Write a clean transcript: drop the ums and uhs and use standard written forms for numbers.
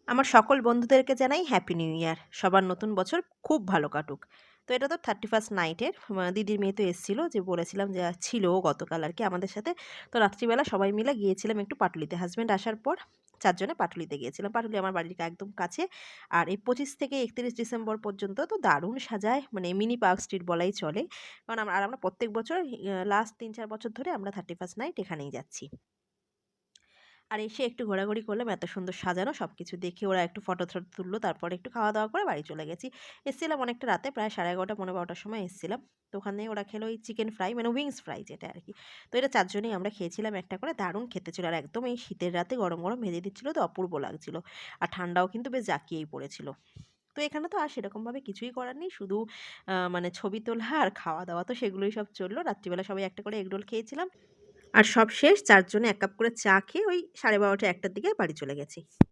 আমার সকল বন্ধুদেরকে জানাই হ্যাপি নিউ ইয়ার। সবার নতুন বছর খুব ভালো কাটুক। তো এটা তো 31st নাইটের দিদির মেয়ে তো এসেছিল, যে বলেছিলাম যে ছিল গতকাল আরকি আমাদের সাথে। তো রাত্রিবেলা সবাই মিলে গিয়েছিলাম একটু পাটুলিতে। হাসব্যান্ড আসার পর ৪ জনে পাটুলিতে গিয়েছিলাম। পাটুলি আমার বাড়ির একদম কাছে। আর এই ২৫ থেকে ৩১ ডিসেম্বর পর্যন্ত তো দারুণ সাজায়। মানে মিনি পার্ক স্ট্রিট বলাই চলে। কারণ আমরা প্রত্যেক বছর লাস্ট ৩-৪ বছর ধরে আমরা 31st নাইট এখানেই যাচ্ছি। আর এসে একটু ঘোরাঘুরি করলাম। এত সুন্দর সাজানো সবকিছু দেখে ওরা একটু ফটো-টটো তুললো। তারপরে একটু খাওয়া-দাওয়া করে বাড়ি চলে গেছি। এসছিলাম অনেকটা রাতে, প্রায় 11:30 পৌনে 12টার সময় এসছিলাম। তো ওখানে ওরা খেলো ওই চিকেন ফ্রাই, মানে উইংস ফ্রাই যেটা আরকি। তো এটা ৪ জনেই আমরা খেয়েছিলাম একটা করে, দারুণ খেতে ছিল। আর একদম এই শীতের রাতে গরম, গরম ভেজে দিচ্ছিল তো অপূর্ব লাগছিল। আর ঠান্ডাও কিন্তু বেশ জাঁকিয়েই পড়েছিল। তো এখানে তো আর সেরকমভাবে কিছুই করার নেই। শুধু মানে ছবি তোলা আর খাওয়া-দাওয়া, তো সেগুলোই সব চলল। রাত্রিবেলা সবাই একটা করে এগরোল খেয়েছিলাম। আর সব শেষ ৪ জনে ১ কাপ করে চা খেয়ে ওই ১২:৩০ ১টার দিকে বাড়ি চলে গেছি।